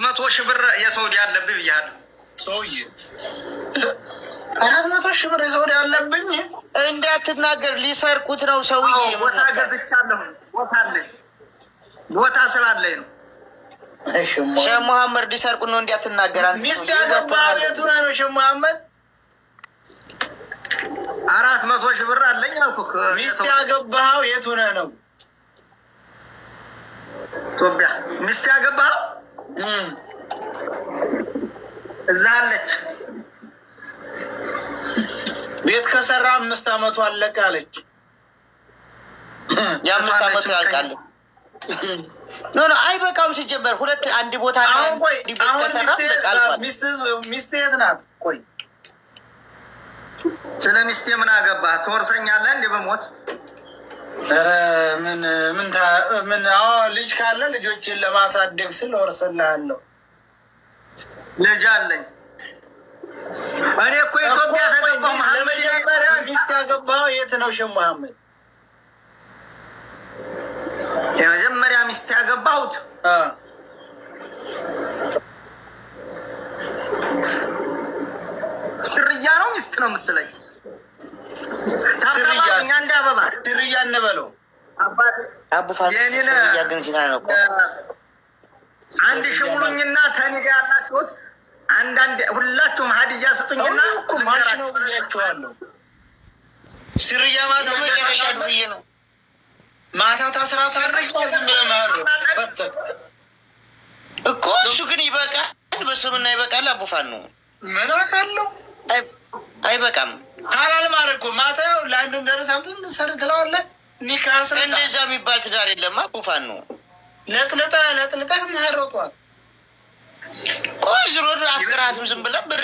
400,000 ብር የሳውዲ አለብኝ ብያለሁ። ሰውዬ 400,000 ብር የሳውዲ አለብኝ እንዳትናገር፣ ሊሰርቁት ነው ሰውዬ። ቦታ ገዝቻለሁ። ቦታ አለኝ፣ ቦታ ስላለኝ ነው። ሼህ መሐመድ ሊሰርቁ ነው እንዳትናገር። ሚስት ያገባህ የቱ ነው ሼህ መሐመድ? 400,000 ብር አለኝ አልኩህ። ሚስት ያገባኸው የቱ ነው? ኢትዮጵያ። ሚስት ያገባኸው እዛ አለች። ቤት ከሰራ 5 ዓመቱ አለቀ አለች። የ5 ዓመቱ ያልቃል። ኖ አይበቃም። ሲጀመር ሁለት አንድ ቦታ አሁን ቆይ፣ አሁን ሚስት የት ናት? ቆይ ስለ ሚስቴ ምን አገባህ? ትወርሰኛለህ እንዴ በሞት? ምን ልጅ ካለ ልጆችን ለማሳደግ ስል ወርስልሃለሁ። ልጅ አለኝ እኔ እኮ ኢትዮጵያ ተገባሁ። ለመጀመሪያ ሚስት ያገባኸው የት ነው ሼህ መሐመድ? የመጀመሪያ ሚስት ያገባሁት ስርያ ነው። ሚስት ነው የምትለኝ? ስርያ እንበለው። አንድ ሽሙሉኝና ተኔ ጋር ያላችሁት አንዳንድ ሁላችሁም ሀዲያ ስጡኝና ማሽ ነው ብያችኋለሁ። ስርያ ማለት መጨረሻ ዱርዬ ነው። ማታ ታስራት ዝም ብለህ መህር እኮ እሱ ግን ይበቃል። በስምና ይበቃል። አቡፋን ነው ምን አውቃለሁ። አይበቃም። ሀላል ማለት እኮ ማታ ያው ለአንዱም ደረሳምትን ሰር ትለዋለህ። ኒካስ እንደዛ የሚባል ትዳር የለም። አቡፋን ነው ለጥልጠህ መህሮጧል። ቆይ ዝሮ አፍቅራትም ዝም ብለህ ብር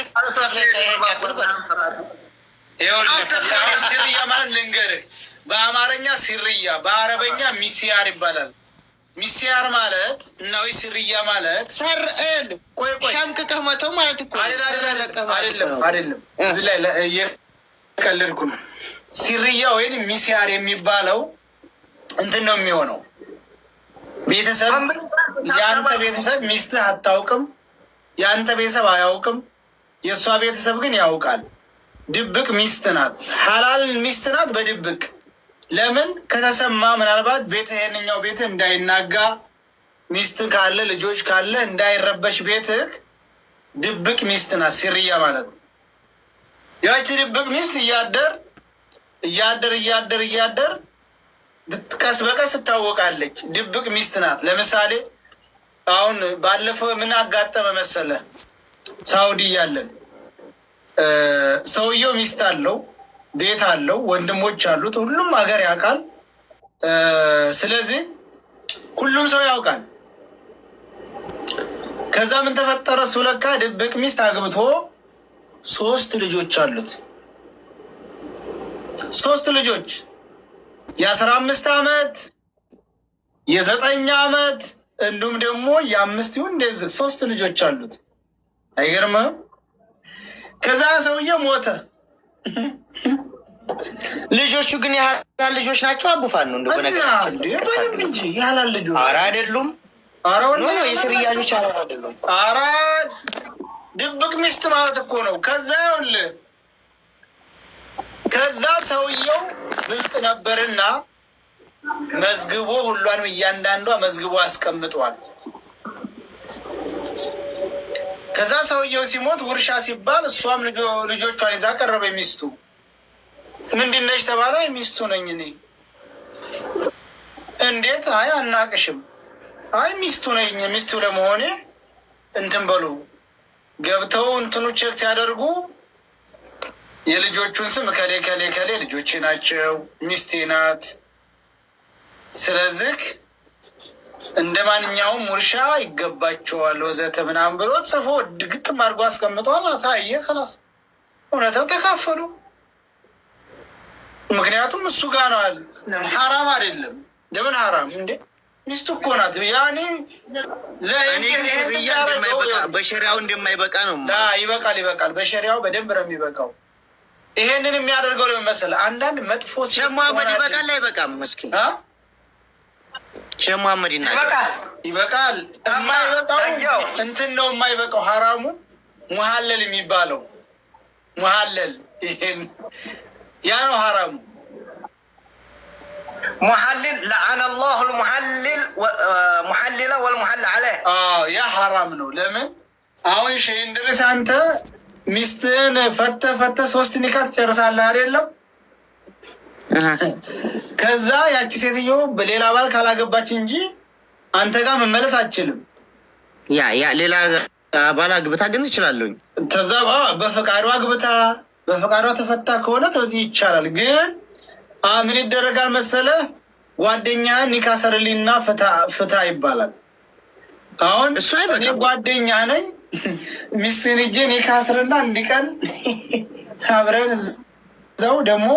ሲርያ ማለት ልንገርህ፣ በአማርኛ ሲርያ፣ በአረበኛ ሚስያር ይባላል። ሚስያር ማለት እና ወይ ሲርያ ማለት ሰርኤል ቆይ ሻምቅቀህ መተው ማለት እኮ አይደለም። እዚህ ላይ እየቀለድኩ ነው። ሲርያ ወይም ሚስያር የሚባለው እንትን ነው የሚሆነው። ቤተሰብ የአንተ ቤተሰብ ሚስትህ አታውቅም፣ የአንተ ቤተሰብ አያውቅም፣ የእሷ ቤተሰብ ግን ያውቃል። ድብቅ ሚስት ናት። ሀላል ሚስት ናት በድብቅ ለምን ከተሰማ ምናልባት ቤት ይሄንኛው ቤት እንዳይናጋ፣ ሚስት ካለ ልጆች ካለ እንዳይረበሽ ቤትህ ድብቅ ሚስት ናት ሲርያ ማለት ነው። ያቺ ድብቅ ሚስት እያደር ቀስ በቀስ ትታወቃለች። ድብቅ ሚስት ናት። ለምሳሌ አሁን ባለፈው ምን አጋጠመ መሰለ? ሳውዲ እያለን ሰውየው ሚስት አለው፣ ቤት አለው፣ ወንድሞች አሉት፣ ሁሉም ሀገር ያውቃል። ስለዚህ ሁሉም ሰው ያውቃል። ከዛ ምን ተፈጠረ? እሱ ለካ ድብቅ ሚስት አግብቶ 3 ልጆች አሉት። 3 ልጆች የ15 ዓመት የ9 ዓመት እንዲሁም ደግሞ የ5 ይሁን እንደዚህ 3 ልጆች አሉት። አይገርምም? ከዛ ሰውዬ ሞተ። ልጆቹ ግን ያህላል ልጆች ናቸው። አቡፋን ነው እንደሆነ በደንብ እንጂ ያህላል ልጆች ኧረ አይደሉም። ኧረ የስርያ ልጆች አይደሉም። ኧረ ድብቅ ሚስት ማለት እኮ ነው። ከዛ ይኸውልህ ከዛ ሰውየው ብልጥ ነበርና መዝግቦ ሁሏንም እያንዳንዷ መዝግቦ አስቀምጧል። ከዛ ሰውየው ሲሞት ውርሻ ሲባል እሷም ልጆቿን ይዛ ቀረበ። ሚስቱ ምንድነች ተባለ? ሚስቱ ነኝ እኔ። እንዴት? አይ አናቅሽም። አይ ሚስቱ ነኝ። ሚስቱ ለመሆኔ እንትን በሉ ገብተው እንትኑ ቼክ ሲያደርጉ የልጆቹን ስም ከሌ ከሌ ከሌ ልጆቼ ናቸው፣ ሚስቴ ናት። ስለዚህ እንደ ማንኛውም ውርሻ ይገባቸዋል ወዘተ ምናምን ብሎ ጽፎ ግጥም አድርጎ አስቀምጠዋል። ታየ ከላስ እውነተው ተካፈሉ። ምክንያቱም እሱ ጋር ነው አለ። ሐራም አይደለም። ለምን ሐራም እንዴ? ሚስቱ እኮ ናት። ያኔ በሸሪያው እንደማይበቃ ነው። ይበቃል። በሸሪያው በደንብ ነው የሚበቃው። ይሄንን የሚያደርገው ለምን መሰለህ? አንዳንድ መጥፎ ሸማመድ ይበቃል አይበቃም? መስኪን ሼህ መሐመድ ይናገራል። ይበቃል። የማይበቃው እንትን ነው የማይበቃው ሐራሙ ሙሐለል የሚባለው ሙሐለል ይሄን ያ ነው ሐራሙ። ሙሐልል ለዐነ አላሁ ልሙሐልል ሙሐልለ ወልሙሐል ዐለይህ። ያ ሐራም ነው። ለምን አሁን ሼህ እንድሪስ አንተ ሚስትህን ፈተ 3 ኒካ ትጨርሳለህ አይደለም? ከዛ ያቺ ሴትዮ በሌላ ባል ካላገባች እንጂ አንተ ጋር መመለስ አትችልም። ያ ሌላ ባል አግብታ ግን ትችላለኝ። ከዛ በፈቃዷ አግብታ በፈቃዷ ተፈታ ከሆነ ተዚህ ይቻላል። ግን ምን ይደረጋል መሰለህ? ጓደኛ ኒካ ሰርልኝና ፍታ ይባላል። አሁን እሱ እኔ ጓደኛ ነኝ ሚስትን እጄ ኒካ ስርና እንዲቀን አብረን እዛው ደግሞ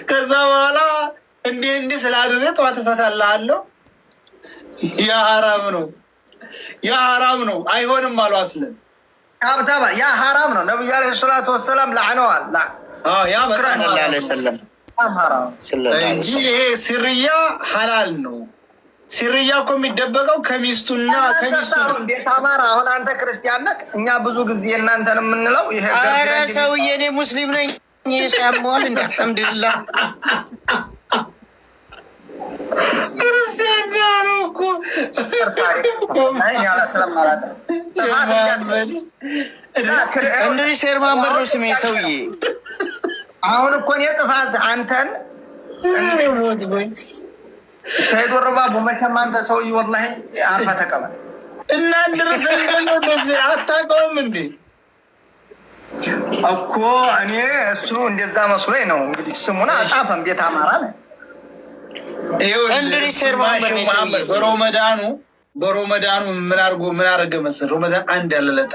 ከዛ በኋላ እንዲህ ስላደረ ጠዋት እፈታልሃለሁ። ያ ሐራም ነው፣ ያ ሐራም ነው። አይሆንም አሉ አስለን ካብታባ ያ ሐራም ነው። ነብዩ አለይሂ ሰላቱ ወሰላም ለዓነዋል። ያ በጣም እንጂ ይሄ ሲርያ ሐላል ነው። ሲርያ እኮ የሚደበቀው ከሚስቱና ከሚስቱ እንዴት አማራ። አሁን አንተ ክርስቲያን ነህ፣ እኛ ብዙ ጊዜ እናንተን የምንለው ይሄ ኧረ ሰውዬ እኔ ሙስሊም ነኝ ሳያመዋል እንደ አልሐምዱሊላህ ክርስቲያን ነው እኮ እንድሪስ ሼህ መሐመድ ነው ስሜ ሰውዬ። አሁን እኮ እኔ ጥፋት አንተን ሰይድ ወረባቡ መቼም አንተ ሰውዬ ወላሂ አርፈህ ተቀበል እና እንድሪስ እንደዚህ አታውቀውም እንዴ እኮ እኔ እሱ እንደዛ መስሎኝ ነው። እንግዲህ ስሙን አጣፈም ቤት አማራ ነው። እንድሪስ ሼህ መሐመድ በሮመዳኑ ምን አደረገ መሰለህ? ሮመዳን አንድ ያለለታ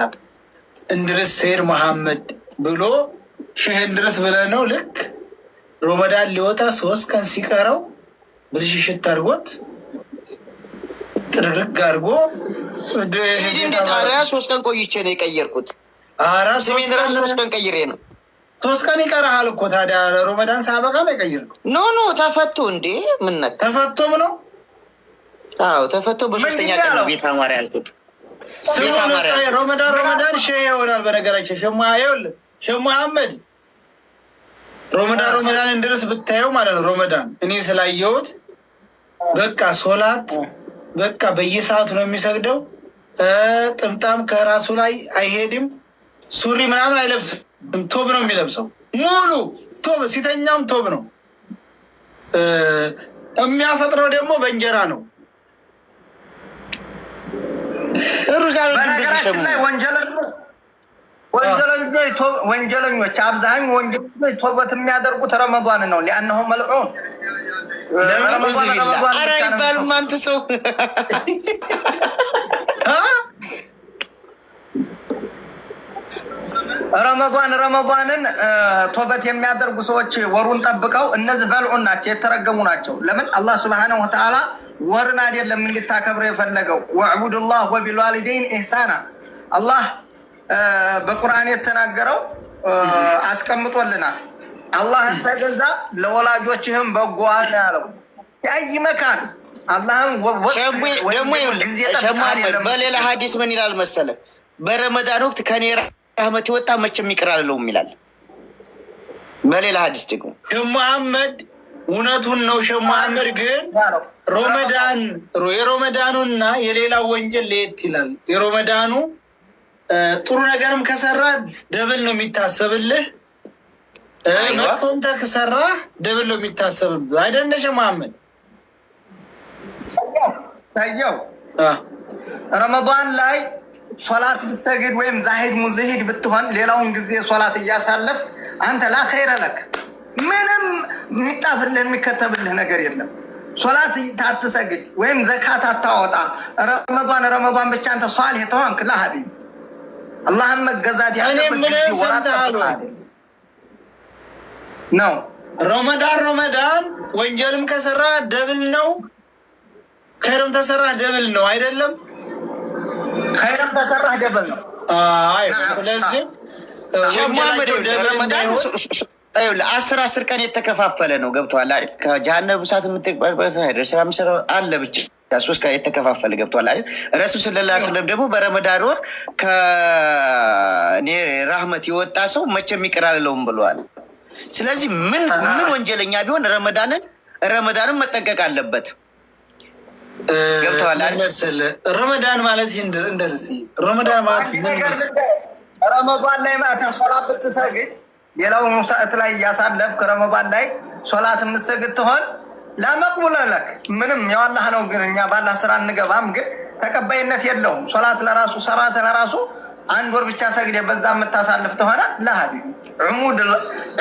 እንድሪስ ሼህ መሐመድ ብሎ ሼህ እንድሪስ ብለህ ነው። ልክ ሮመዳን ሊወጣ 3 ቀን ሲቀረው ብልሽሽት አድርጎት ጥርግርግ አድርጎ ጣሪያ 3 ቀን ቆይቼ ነው የቀየርኩት። ስሜን 3 ቀን ቀይሬ ነው። 3 ቀን ይቀርሃል እኮ ታዲያ ሮመዳን ሳያበቃ ነው የቀየርከው? ኖ ተፈቶ እንዴ ምን ነካ? ተፈቶም ነው? አዎ ተፈቶ በ3ኛ ቀን ነው ቤት አማራ ያልኩት። ሮመዳን ሼህ ይሆናል። በነገራችን ሼህ መሐመድ ሮመዳን እንድሪስ ብታየው ማለት ነው። ሮመዳን እኔ ስላየሁት በቃ ሶላት በቃ በየሰዓቱ ነው የሚሰግደው። ጥምጣም ከራሱ ላይ አይሄድም። ሱሪ ምናምን አይለብስም። ቶብ ነው የሚለብሰው። ሙሉ ቶብ፣ ሲተኛም ቶብ ነው። የሚያፈጥረው ደግሞ በእንጀራ ነው። በነገራችን ላይ ወንጀለኞች አብዛኛው ወንጀለኞች ቶበት የሚያደርጉት ረመዷን ነው። ሊአነሁ መልዑን ኧረ አይባልም አንተ ሰው ረመዷንን ቶበት የሚያደርጉ ሰዎች ወሩን ጠብቀው እነዚህ በልዑን ናቸው፣ የተረገሙ ናቸው። ለምን አላህ ሱብሓነሁ ወተዓላ ወርን አይደለም እንድታከብረ የፈለገው ወዕቡዱላህ ወቢልዋሊደይን ኢሕሳና አላህ በቁርአን የተናገረው አስቀምጦልናል። አላህን ተገዛ ለወላጆችህም በጎ አድርግ ያለው ያይ መካን አላህም ደግሞ በሌላ ሀዲስ ምን ይላል መሰለህ? በረመዳን ወቅት ከኔ ረህመት የወጣ መቼም ይቅር አልለውም ይላል። በሌላ ሀዲስ ደግሞ ሼህ መሐመድ እውነቱን ነው። ሼህ መሐመድ ግን የሮመዳኑና የሌላው ወንጀል ለየት ይላል። የሮመዳኑ ጥሩ ነገርም ከሰራ ደብል ነው የሚታሰብልህ፣ መጥፎም ከሰራ ደብል ነው የሚታሰብልህ። አይደለ ሼህ መሐመድ? ታየው ረመዳን ላይ ሶላት ብትሰግድ ወይም ዛሂድ ሙዝሂድ ብትሆን ሌላውን ጊዜ ሶላት እያሳለፍ አንተ ላ ኸይረ ለክ ምንም የሚጣፍልህ የሚከተብልህ ነገር የለም። ሶላት ታትሰግድ ወይም ዘካት አታወጣ ረመዷን ብቻ አንተ ሷሊህ ተሆንክ ላ ሀቢብ አላህን መገዛት ያለበት ነው። ረመዳን ወንጀልም ከሰራ ደብል ነው፣ ኸይርም ተሰራ ደብል ነው። አይደለም ኸይርም ተሰራ ደብል ነው። ስለዚህ ለ10 ቀን የተከፋፈለ ነው። ገብቶሃል አይደል? ከጀሃነም እሳት የምትቀበልበት አይደል? ስራ ምሰራ አለ ብቻ 3 ቀን የተከፋፈለ ገብቶሃል አይደል? ረሱል ሰለላሁ ዐለይሂ ወሰለም ደግሞ በረመዳን ወር ከኔ ራህመት የወጣ ሰው መቼም ይቅር አልለውም ብለዋል። ስለዚህ ምን ወንጀለኛ ቢሆን ረመዳንን መጠንቀቅ አለበት። ገብቶሃል አይደል? ረመዳን ማለት እንደርሲ ረመዳን ማለት ረመዳን ላይ ማታ ሶላት ብትሰግድ ሌላው ሰዓት ላይ እያሳለፍክ ረመዳን ላይ ሶላት የምትሰግድ ትሆን ላመቅቡለ ለክ ምንም የዋላህ ነው። ግን እኛ ባላህ ስራ እንገባም፣ ግን ተቀባይነት የለውም። ሶላት ለራሱ ሰራት ለራሱ 1 ወር ብቻ ሰግደ በዛ የምታሳልፍ ተሆነ ለሀቢቢ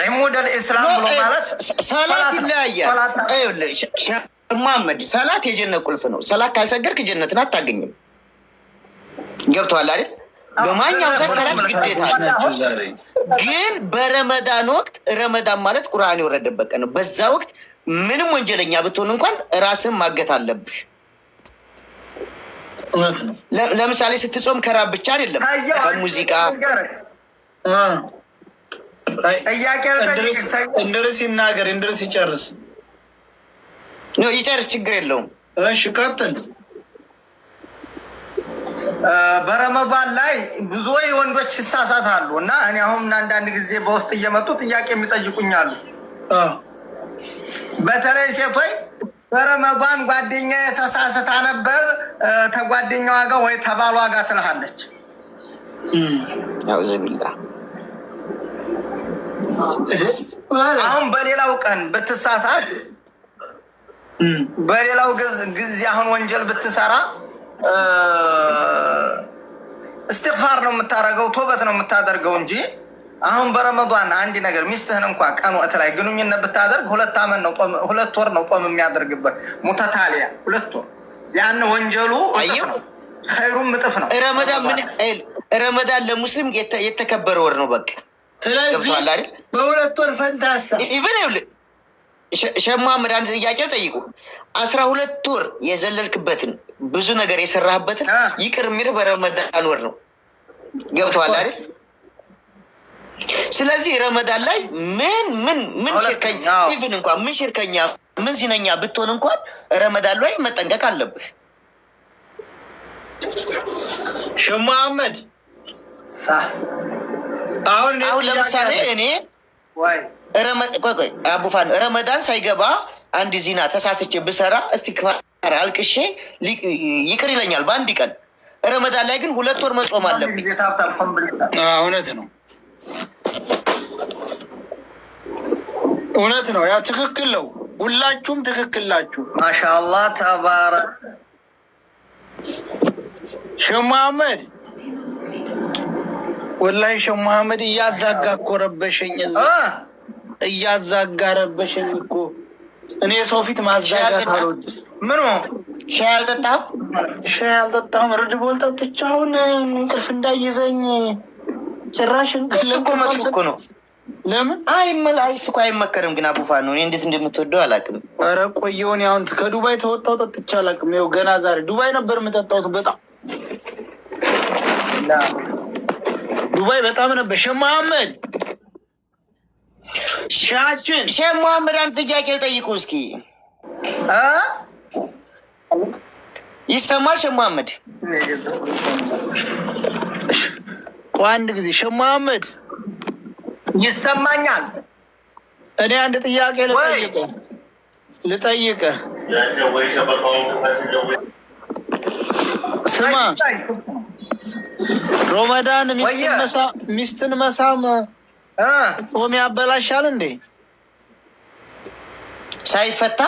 ዑሙድ አልኢስላም ብሎ ማለት ሰላት ይለያያል። መሐመድ ሰላት የጀነት ቁልፍ ነው። ሰላት ካልሰገድክ ጀነትን አታገኝም። ገብቶሃል አይደል? በማንኛውም ሰላት ግዴታ ነው። ግን በረመዳን ወቅት ረመዳን ማለት ቁርአን የወረደበት ቀን ነው። በዛ ወቅት ምንም ወንጀለኛ ብትሆን እንኳን ራስን ማገት አለብህ። ለምሳሌ ስትጾም ከራብ ብቻ አይደለም፣ ከሙዚቃ እንድርስ ይናገር እንድርስ ይጨርስ ይጨርስ፣ ችግር የለውም። እሺ ቀጥል። በረመዳን ላይ ብዙ ወንዶች ይሳሳታሉ እና እኔ አሁን አንዳንድ ጊዜ በውስጥ እየመጡ ጥያቄ የሚጠይቁኛሉ። በተለይ ሴቶች በረመዳን ጓደኛ የተሳስታ ነበር ተጓደኛዋ ጋር ወይ ተባሏ ጋር ትልሃለች። ያው ዝምላ አሁን በሌላው ቀን ብትሳሳት በሌላው ጊዜ አሁን ወንጀል ብትሰራ እስትግፋር ነው የምታደርገው፣ ቶበት ነው የምታደርገው እንጂ አሁን በረመዳን አንድ ነገር ሚስትህን እንኳ ቀን ወቅት ላይ ግንኙነት ብታደርግ 2 ዓመት ነው 2 ወር ነው ጦም የሚያደርግበት ሙተታሊያ 2 ወር። ያን ወንጀሉ ኸይሩም እጥፍ ነው። ረመዳን ለሙስሊም የተከበረ ወር ነው። በቃ ስለዚህ በ2 ወር ፈንታሳ ኢቭን ሸማምር አንድ ጥያቄ ጠይቁ። 12 ወር የዘለልክበትን ብዙ ነገር የሰራህበትን ይቅር የሚልህ በረመዳን ወር ነው። ገብቶሃል አይደል? ስለዚህ ረመዳን ላይ ምን ሽርከኛ ኢቭን እንኳን ምን ሽርከኛ ምን ሲነኛ ብትሆን እንኳን ረመዳን ላይ መጠንቀቅ አለብህ። ሸህ መሐመድ አሁን ለምሳሌ እኔ አቡፋን ረመዳን ሳይገባ አንድ ዚና ተሳስቼ ብሰራ እስቲግፋር አልቅሼ ይቅር ይለኛል በአንድ ቀን። ረመዳን ላይ ግን 2 ወር መጾም አለብኝ። እውነት ነው፣ እውነት ነው። ያ ትክክል ነው። ሁላችሁም ትክክል ናችሁ። ማሻአላህ ተባረክ። ሸህ መሐመድ ወላሂ ሸህ መሐመድ እያዛጋ እኮ ረበሸኝ፣ እያዛጋ ረበሸኝ እኮ። እኔ ሰው ፊት ማዛጋት አልወድም። ምን ሻይ አልጠጣም? ሻይ አልጠጣም። ሬድ ቡል ጠጥቼ አሁን እንቅልፍ እንዳይዘኝ ጭራሽ እሱ እኮ መጥፎ እኮ ነው። ለምን እሱ እኮ አይመከርም። ግን አቡፋን ነው። እኔ እንዴት እንደምትወደው አላውቅም። ኧረ ቆየሁኝ። አሁን ከዱባይ ተወጣሁ ጠጥቼ አላውቅም። ይኸው ገና ዛሬ ዱባይ ነበር የምጠጣሁት። በጣም ዱባይ በጣም ነበር። ሸህ መሐመድ ሸህ መሐመድ አንድ ጥያቄ ልጠይቁ እስኪ። ይሰማል ሸህ መሐመድ? አንድ ጊዜ ሸህ መሐመድ ይሰማኛል። እኔ አንድ ጥያቄ ልጠይቅህ። ስማ፣ ሮመዳን ሚስትን መሳም ጾም ያበላሻል እንዴ? ሳይፈታ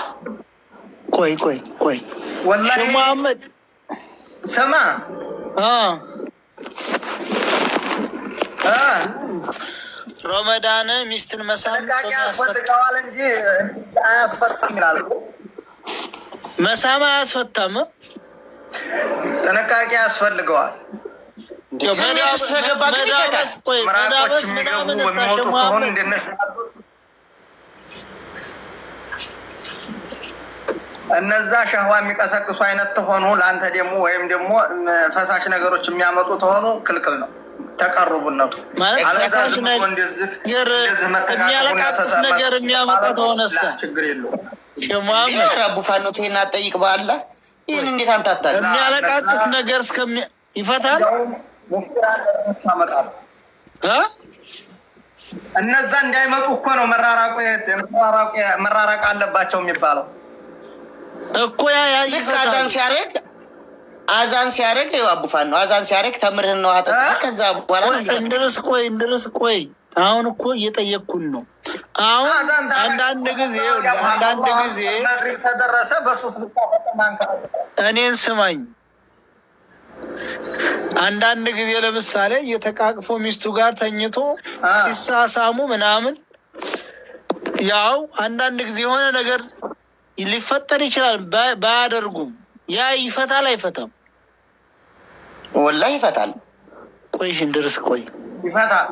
ቆይ ወላሂ መሐመድ ስማ ሮመዳን ሚስትን መሳም ያስፈልገዋል እንጂ አያስፈታም ይላል። መሳም አያስፈታም፣ ጥንቃቄ ያስፈልገዋል። ምራቆች የሚገቡ የሚወጡ ከሆኑ እንደነሱ እነዛ ሸህዋ የሚቀሰቅሱ አይነት ተሆኑ ለአንተ ደግሞ ወይም ደግሞ ፈሳሽ ነገሮች የሚያመጡ ተሆኑ ክልክል ነው። ተቀርቡነቱ ማለት ተካሽ ነገር የሚያለቃቅስ ነገር የሚያመጣ ተሆነስ ችግር የለውም። ሸማመድ አቡ ፋኖ ተይና ጠይቅ ባላ ይሄን እንዴት አንታታል? የሚያለቃቅስ ነገር እስከሚ ይፈታል እነዛ እንዳይመጡ እኮ ነው መራራቅ አለባቸው የሚባለው እኮ ያ ይፈታል። አዛን ሲያረግ ይኸው አቡ ፋኖ አዛን ሲያረግ ተምርህን ነው አጠጣ። ከዛ በኋላ እንድርስ ቆይ አሁን እኮ እየጠየቅኩን ነው። አሁን አንዳንድ ጊዜ ተደረሰ በሶስት እኔን ስማኝ። አንዳንድ ጊዜ ለምሳሌ እየተቃቅፎ ሚስቱ ጋር ተኝቶ ሲሳሳሙ ምናምን ያው አንዳንድ ጊዜ የሆነ ነገር ሊፈጠር ይችላል። ባያደርጉም ያ ይፈታል አይፈታም? ወላሂ ይፈታል። ቆይ እንድርስ ቆይ ይፈታል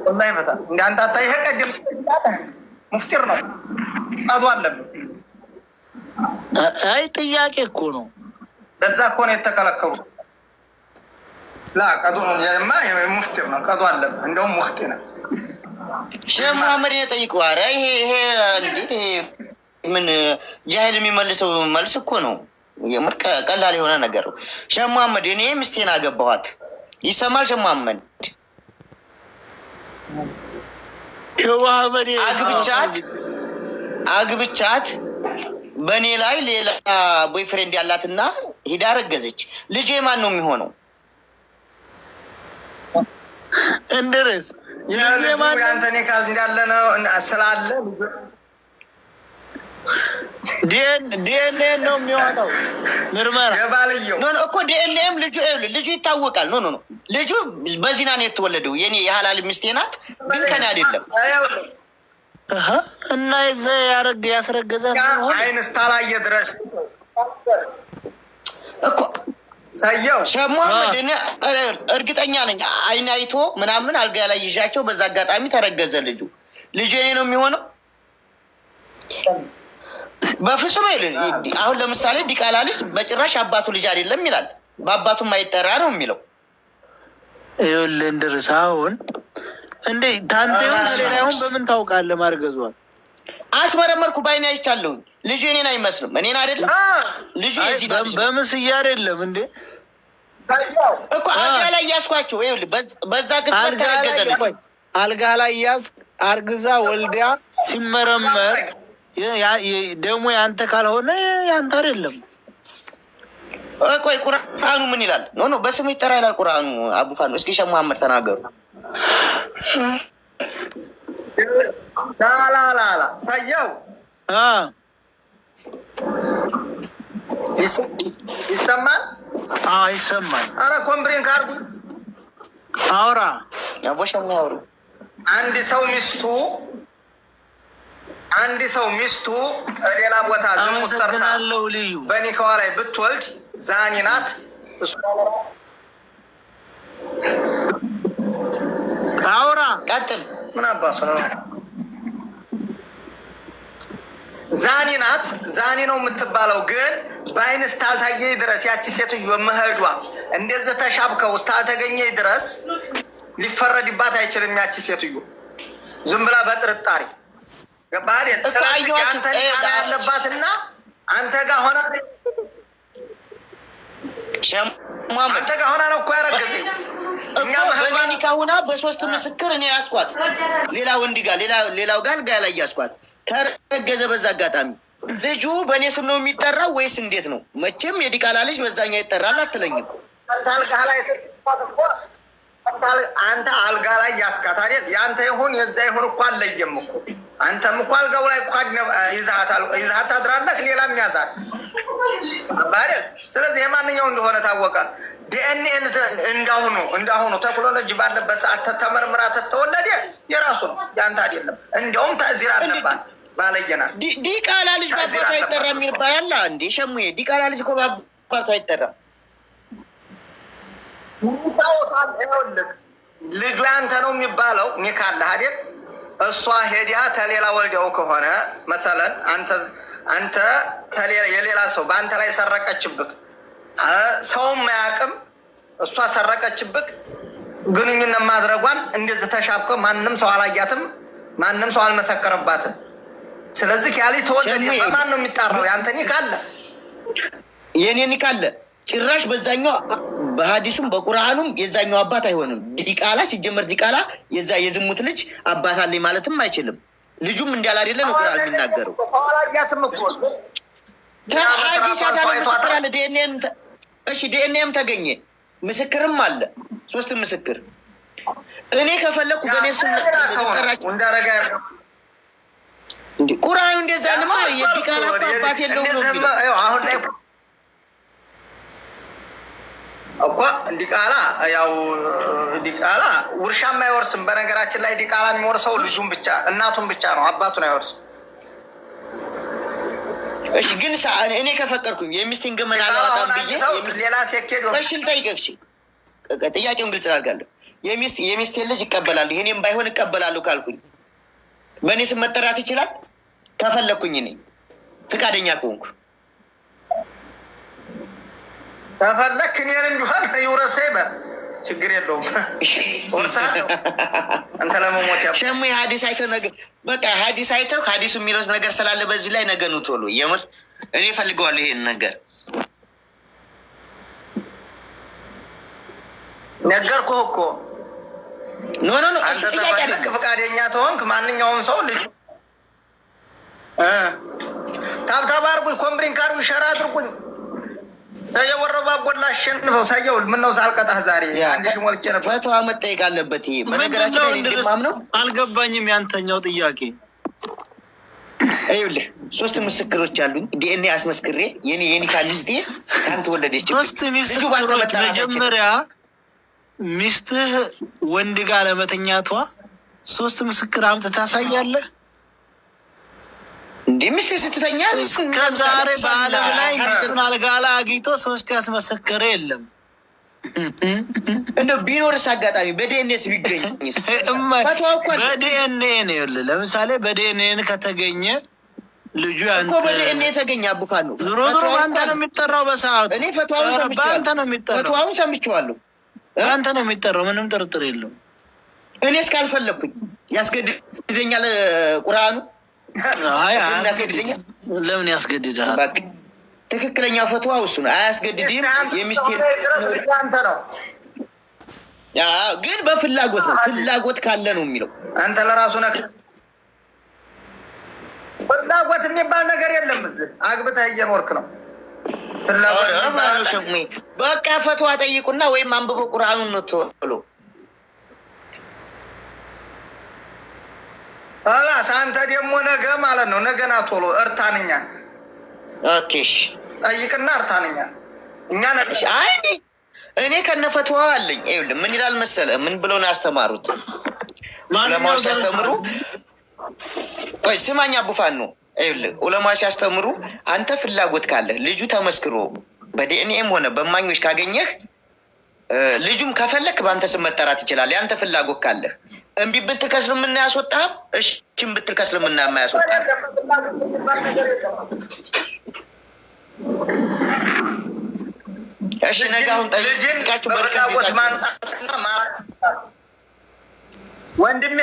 ወላሂ ይፈታል። እንዳንታታ ይሄ ቀደም ሙፍቲር ነው አዱ አለብን። አይ ጥያቄ እኮ ነው። በዛ እኮ ነው የተከለከሉ። ላ ቀዱ የማ ሙፍቲር ነው ቀዱ አለብን። እንደውም ሙፍቲ ነው ሼህ መሐመድ የጠይቀው። ኧረ ይሄ እንዴ ምን ጃሂል የሚመልሰው መልስ እኮ ነው። የምር ቀላል የሆነ ነገር ነው። ሼህ መሐመድ እኔ ሚስቴን አገባኋት ይሰማል? ሼህ መሐመድ አግብቻት በእኔ ላይ ሌላ ቦይፍሬንድ ያላትና ሂዳ ረገዘች። ልጄ ማን ነው የሚሆነው? እንድርስ ያንተኔ ካዝ እንዳለ ነው ስላለ ዲኤንኤ ነው የሚሆነው ምርመራ የባልየው ኖ እኮ ዲኤንኤም ልጁ ይታወቃል። ኖ ልጁ በዚና ነው የተወለደው። የኔ የሀላል ሚስቴ ናት፣ ግን ከኔ አይደለም። እና የዛ ያስረገዛት አይን ስታላየ ድረስ እኮ ሰየው ሸማ ምንድን እርግጠኛ ነኝ አይን አይቶ ምናምን አልጋ ላይ ይዣቸው በዛ አጋጣሚ ተረገዘ። ልጁ የኔ ነው የሚሆነው በፍጹም አይደል። አሁን ለምሳሌ ዲቃላ ልጅ በጭራሽ አባቱ ልጅ አይደለም ይላል። በአባቱ ማይጠራ ነው የሚለው። ይኸውልህ እንድርስ አሁን እንዴ ታንቴውን ሌላውን በምን ታውቃለህ? ማርገዟል አስመረመርኩ ባይኔ አይቻለሁኝ። ልጁ እኔን አይመስልም። እኔን አይደለም ልጁ የዚህ ልጅ በምስያ አይደለም እንዴ እኮ አልጋ ላይ ያስኳቸው። ይኸውልህ በዛ ቅጽበት ተረገዘ። አልጋ ላይ ያስ አርግዛ ወልዲያ ሲመረመር ደግሞ ያንተ ካልሆነ ያንተ አይደለም። ቆይ ቁርአኑ ምን ይላል? ኖ በስሙ ይጠራ ይላል ቁርአኑ። አቡ ፋኖ እስኪ ሼህ መሐመድ ተናገሩ። ላላላላ ሰየው ይሰማል? ይሰማል። አረ ኮምብሬን ካርዱ አውራ አቦሻው ያወሩ አንድ ሰው ሚስቱ ሌላ ቦታ ዝሙት ሰርታ በኒካዋ ላይ ብትወልድ ዛኒ ናት። አውራ ቀጥል። ምን አባቱ ነው? ዛኒ ናት። ዛኒ ነው የምትባለው። ግን በአይን እስካልታየ ድረስ ያቺ ሴትዮ መሄዷ እንደዚህ ተሻብከው እስካልተገኘ ድረስ ሊፈረድባት አይችልም። ያቺ ሴትዮ ዝም ብላ በጥርጣሬ ገባህ? አንተ ያለባትና አንተ ጋር ሆና አንተ ጋር ሆና ነው እኮ ያረገዘኝ። በኒካ ሁና በሶስት ምስክር እኔ ያስኳት ሌላ ወንድ ጋር ሌላው ጋር ላይ ያስኳት ተረገዘ። በዛ አጋጣሚ ልጁ በእኔ ስም ነው የሚጠራው ወይስ እንዴት ነው? መቼም የዲቃላ ልጅ በዛኛ ይጠራል አትለኝም። አንተ አልጋ ላይ ያስካት አይደል? ያንተ ይሁን የዛ ይሁን እኮ አለየም እኮ። አንተም እኮ አልጋው ላይ እኮ ይዛሃት አድራለህ፣ ሌላም ያዛት አይደል? ስለዚህ የማንኛው እንደሆነ ታወቀ። ዲኤንኤ እንዳሁኑ ቴክኖሎጂ ባለበት ሰዓት ተመርምራ ተተወለደ የራሱ ነው፣ ያንተ አይደለም። እንዲያውም ተእዚር አለባት ባለየናት። ዲቃላ ልጅ ባባቱ አይጠራም ይባላል እንዴ? ሸሙዬ ዲቃላ ልጅ እኮ ባባቱ አይጠራም። ልጁ ያንተ ነው የሚባለው ኒካ አለህ አይደል? እሷ ሄዲያ ተሌላ ወልደው ከሆነ መሰለን አንተ የሌላ ሰው በአንተ ላይ ሰረቀችብክ፣ ሰውም አያውቅም፣ እሷ ሰረቀችብክ። ግንኙነት ማድረጓን እንደዚህ ተሻብከ ማንም ሰው አላያትም፣ ማንም ሰው አልመሰከረባትም። ስለዚህ ያሊ ተወለደ በማን ነው የሚጣራው? ያንተ ኒካ አለ፣ የኔ ኒካ አለ። ጭራሽ በዛኛው በሐዲሱም በቁርአኑም የዛኛው አባት አይሆንም። ዲቃላ ሲጀመር ዲቃላ የዛ የዝሙት ልጅ አባት አለኝ ማለትም አይችልም። ልጁም እንዳል አይደለ ነው ቁርአን የሚናገረው። አላያትም እኮ እሺ ዲኤንኤም ተገኘ፣ ምስክርም አለ፣ 3 ምስክር። እኔ ከፈለኩ በኔ ስም ተጠራችሁ እንዳረጋ እንዴ? ቁርአኑ እንደዛ ለማ የዲቃላ አባት የለውም ነው የሚለው። አሁን ላይ እኮ ዲቃላ ያው ዲቃላ ውርሻም አይወርስም። በነገራችን ላይ ዲቃላ የሚወርሰው ልጁን ብቻ እናቱን ብቻ ነው፣ አባቱን አይወርስም። እሺ ግን እኔ ከፈቀድኩኝ የሚስቴን ገመና አላወጣም ብዬ ሌላ ሲያኬድ እሺ ልጠይቅህ። እሺ ጥያቄውን ግልጽ አድርጋለሁ። የሚስቴን ልጅ ይቀበላሉ፣ ይሄኔም ባይሆን እቀበላለሁ ካልኩኝ በእኔ ስም መጠራት ይችላል? ከፈለኩኝ እኔ ፍቃደኛ ከሆንኩ ከፈለክ እኔንም ቢሆን ይውረሰ ይበል፣ ችግር የለውም። ወርሳ አንተ ለመሞት ያ ሸሙ ሐዲስ አይተህ ነገር በቃ ሐዲስ አይተህ ሐዲሱ የሚለው ነገር ስላለ በዚህ ላይ ነገ ነው ቶሎ የምር እኔ ፈልገዋለሁ ይሄን ነገር ነገርኩህ እኮ። ኖ አንተ ተፈለክ ፈቃደኛ ተሆንክ ማንኛውም ሰው ልጅ ታብታብ አድርጉኝ፣ ኮምብሪንግ አድርጉኝ፣ ሸራ አድርጉኝ። ሰየው ወረባ ጎላ አሸንፈው ሰየው ምነው ሳልቀጣህ ዛሬ አንድ ሺህ ሞልቼ ነበር። ፈቷ መጠየቅ አለበት። ይሄ በነገራችን ላይ እንደማም ነው። አልገባኝም ያንተኛው ጥያቄ። ይኸውልህ 3 ምስክሮች አሉኝ። ዲኤንኤ አስመስክሬ የኔ ካልስቴ አንተ ወለደች 3 ምስክሮች። መጀመሪያ ሚስትህ ወንድ ጋር ለመተኛቷ 3 ምስክር አምጥተህ ታሳያለህ እንዴ? ሚስቴ ስትተኛ ከዛሬ በዓለም ላይ ሚስቱን አልጋ ላይ አግኝቶ 3 ያስመሰከረ የለም። እንደው ቢኖርስ አጋጣሚ በዲኤንኤስ ቢገኝ በዲኤንኤ ነው ይኸውልህ። ለምሳሌ በዲኤንኤ ከተገኘ ልጁ ያንተ እኮ በዲኤንኤ ተገኘ አቡፋን ነው። ዞሮ አንተ ነው የሚጠራው በሰዓቱ። እኔ ፈቷውን ሰምቼዋለሁ። አንተ ነው የሚጠራው፣ ምንም ጥርጥር የለው። እኔ እስካልፈለኩኝ ያስገድደኛል ቁርአኑ። ለምን ያስገድዳል? ትክክለኛ ፈትዋ እሱ ነው። አያስገድድም። የሚስቴን ግን በፍላጎት ነው። ፍላጎት ካለ ነው የሚለው። አንተ ለራሱ ነህ። ፍላጎት የሚባል ነገር የለም። አግብተህ እየኖርክ ነው። በቃ ፈትዋ ጠይቁና ወይም አንብቦ ቁርአኑን ነው ቶሎ አላስ አንተ ደግሞ ነገ ማለት ነው። ነገና ቶሎ እርታንኛ ኦኬሽ ጠይቅና እርታንኛ እኛ ነሽ። አይ እኔ ከነፈትዋ አለኝ። ይኸውልህ ምን ይላል መሰለህ? ምን ብለው ነው ያስተማሩት? ዑለማዎች ሲያስተምሩ ቆይ ስማኛ ቡፋን ነው። ይኸውልህ ዑለማዎች ሲያስተምሩ አንተ ፍላጎት ካለ ልጁ ተመስክሮ በዲኤንኤም ሆነ በማኞች ካገኘህ ልጁም ከፈለክ በአንተ ስም መጠራት ይችላል። ያንተ ፍላጎት ካለህ እምቢ ብትል ከእስልምና ያስወጣህም፣ እሺም ብትል ከእስልምና የማያስወጣህም። እሺ ነገ አሁን ጠይቃችሁ በፍላጎት ማንጣትና ወንድሜ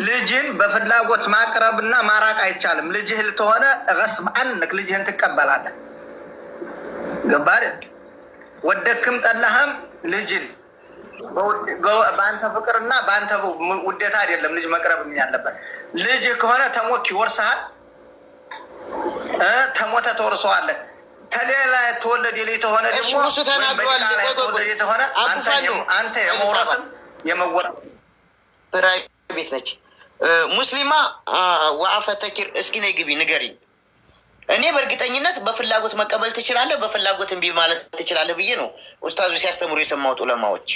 ልጅን በፍላጎት ማቅረብና ማራቅ አይቻልም። ልጅህ ልትሆነ ገስብ አንክ ልጅህን ትቀበላለህ። ገባህ? ወደክም ጠላህም ልጅን በአንተ ፍቅርና በአንተ ውዴታ አይደለም ልጅ መቅረብ ያለበት። ልጅ ከሆነ ተሞክ ይወርስሃል፣ ተሞተ ተወርሰዋለህ። ተሌላ የተወለደ ልጅ ተሆነ ደግሞ የተወለደ የተሆነ አንተ የመውረስም የመወራ ቤት ነች። ሙስሊማ ወአፈተኪር እስኪ ነይ ግቢ ንገሪኝ። እኔ በእርግጠኝነት በፍላጎት መቀበል ትችላለህ፣ በፍላጎት እምቢ ማለት ትችላለህ ብዬ ነው ኡስታዙ ሲያስተምሩ የሰማሁት ዑለማዎች።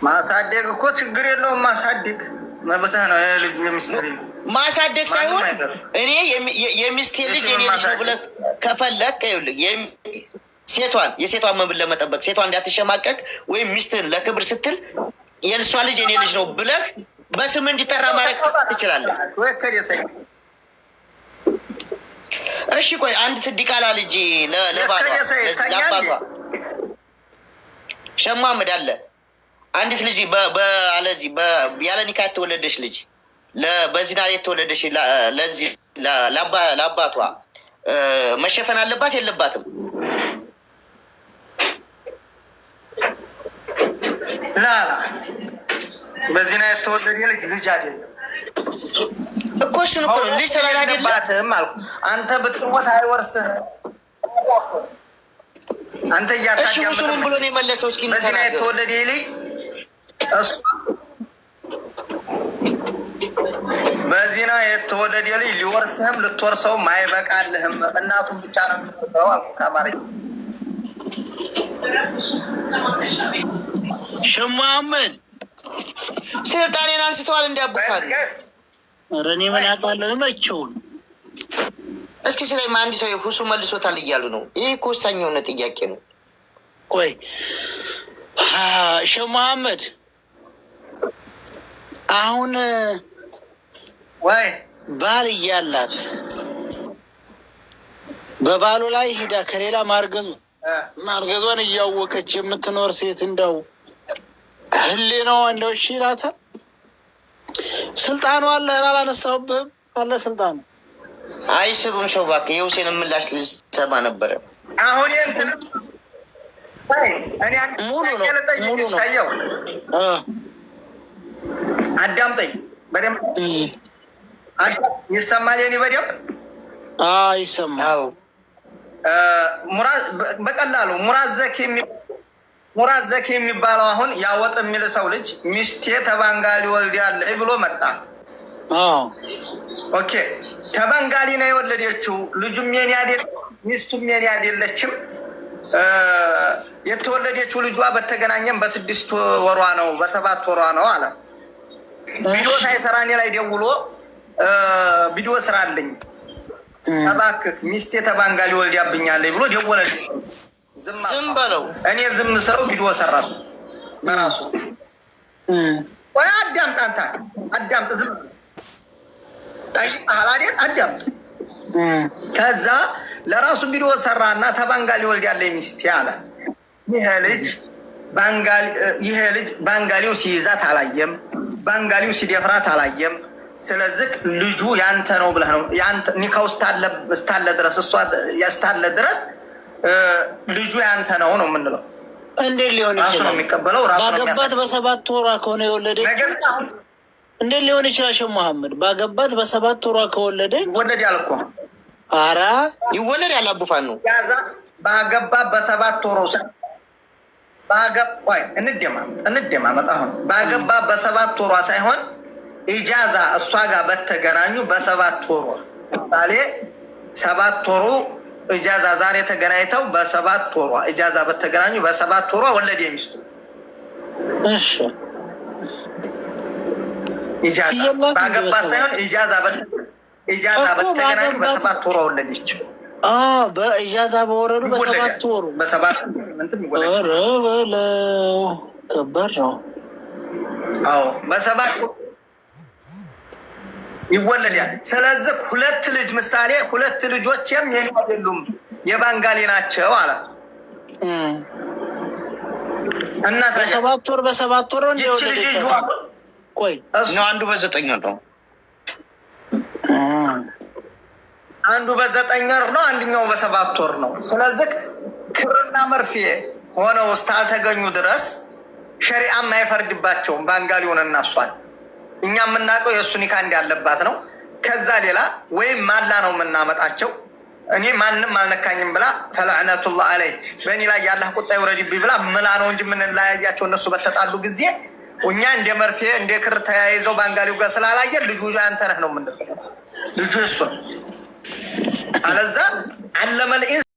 ማሳደግ እኮ ችግር የለውም። ማሳደግ መብትህ ነው። ልጅ የሚስቴ ማሳደግ ሳይሆን እኔ የሚስቴ ልጅ የኔ ልጅ ነው ብለህ ከፈለክ ይኸውልህ የሴቷን መብት ለመጠበቅ ሴቷ እንዳትሸማቀቅ ወይም ሚስትህን ለክብር ስትል የእሷ ልጅ የኔ ልጅ ነው ብለህ በስም እንዲጠራ ማድረግ ትችላለህ። እሺ ቆይ አንድ ትዲቃላ ልጅ ለአባቷ ሸማመድ አለ አንዲት ልጅ በአለዚ ያለ ኒካ የተወለደች ልጅ በዚና ላይ የተወለደች ለዚህ ለአባቷ መሸፈን አለባት የለባትም? ላላ በዚና የተወለደ ልጅ አይደለም እኮ እሱን እኮ ልጅ ሰላላ አይደለም አልኩ። አንተ ብትሞት አይወርስህም። አንተ እሱ ምን ብሎ ነው የመለሰው? እስኪ በዚና የተወለደ ልጅ እሱ በዚና የተወለደ ልጅ ሊወርስህም ልትወርሰውም አይበቃልህም። እናቱን ብቻ ነው የሚወርሰው አልኩ። ከአማርኛ ሸማመድ ስልጣኔን አንስተዋል እንዲያቡካል። ኧረ እኔ ምን አውቃለሁ መቼውን። እስኪ ስለማ አንድ ሰው ሁሱ መልሶታል እያሉ ነው። ይህ እኮ ወሳኝ የሆነ ጥያቄ ነው። ቆይ ሸማመድ አሁን ወይ ባል እያላት በባሉ ላይ ሂዳ ከሌላ ማርገዟን እያወቀች የምትኖር ሴት እንደው ህሊናዋ እንደው እሺ ይላታል? ስልጣኑ አለ አላነሳሁብህም? አለ ስልጣኑ። አይስቡም ሰው እባክህ። የሁሴን ምላሽ ልሰማ ነበረ። አሁን ሙሉ ነው። አዳምጠኝ በደምብ ይሰማል? የኔ በደምብ ይሰማል። በቀላሉ ሙራዝ ዘኪ የሚባለው አሁን ያወጥ የሚል ሰው ልጅ ሚስቴ ተባንጋሊ ወልዳለች ብሎ መጣ። ኦኬ ተባንጋሊ ነው የወለደችው። ልጁም የኔ አይደል ሚስቱም የኔ አይደለችም። የተወለደችው ልጇ በተገናኘም በ6 ወሯ ነው በ7 ወሯ ነው አለ። ቪዲዮ ሳይሰራ እኔ ላይ ደውሎ ቪዲዮ ስራልኝ እባክህ ሚስቴ ተባንጋሊ ወልዳብኛለች ብሎ ደወለልኝ። ዝም በለው። እኔ ዝም ስለው ቪዲዮ ሰራሱ በራሱ። ወይ አዳምጥ፣ አንተ አዳምጥ፣ ዝም ጠይቀሃል አይደል? አዳምጥ። ከዛ ለራሱ ቪዲዮ ሰራና ተባንጋሊ ወልዳለች ሚስቴ አለ። ይሄ ልጅ ባንጋሊው ሲይዛት አላየም፣ ባንጋሊው ሲደፍራት አላየም። ስለዚህ ልጁ ያንተ ነው ብለህ ነው ኒካው እስታለ ድረስ እሷ ያስታለ ድረስ ልጁ ያንተ ነው ነው የምንለው። እንዴት ሊሆን ይችላል? ራሱ ነው የሚቀበለው። ራሱ ነው ባገባት በ7 ወሯ ከሆነ የወለደች እንዴት ሊሆን ይችላል? ሸህ መሐመድ ባገባት በ7 ወሯ ከወለደች ይወለድ ያልኩ። ኧረ ይወለድ ያላቡፋን ነው ያዛ ባገባት በ7 ወሯ እንደማመጣ አሁን ባገባት በ7 ወሯ ሳይሆን ኢጃዛ እሷ ጋር በተገናኙ በ7 ወሯ ምሳሌ 7 ወሩ ኢጃዛ ዛሬ ተገናኝተው በ7 ወሯ ኢጃዛ በተገናኙ በ7 ወሯ ወለደ ሚስቱ። እሺ ኢጃዛ ባገባት ሳይሆን ኢጃዛ በተገናኙ በ7 ወሯ ወለደች። በኢጃዛ በወረዱ በ7 ወሩ ኧረ በለው ከባድ ነው። አዎ በ7 ይወለዳል። ስለዚህ 2 ልጅ ምሳሌ 2 ልጆችም የኔ አይደሉም የባንጋሊ ናቸው አለ እና በ7 ወር እንደወለደ ቆይ ነው አንዱ በ9 ወር ነው አንዱ በ9 ወር ነው አንደኛው በ7 ወር ነው። ስለዚህ ክርና መርፌ ሆነው እስካልተገኙ ድረስ ሸሪዓም አይፈርድባቸውም ባንጋሊውን እና እሷን። እኛ የምናውቀው የእሱ ኒካ እንዳለባት ነው። ከዛ ሌላ ወይም ማላ ነው የምናመጣቸው። እኔ ማንም አልነካኝም ብላ ፈለዕነቱላህ አለይህ በእኔ ላይ ያላህ ቁጣ ይውረድብኝ ብላ ምላ ነው እንጂ የምንለያያቸው እነሱ በተጣሉ ጊዜ እኛ እንደ መርፌ እንደ ክር ተያይዘው ባንጋሊው ጋር ስላላየን ልጁ አንተ ነህ ነው የምንለው። ልጁ እሱ ነው። አለዛ አለመል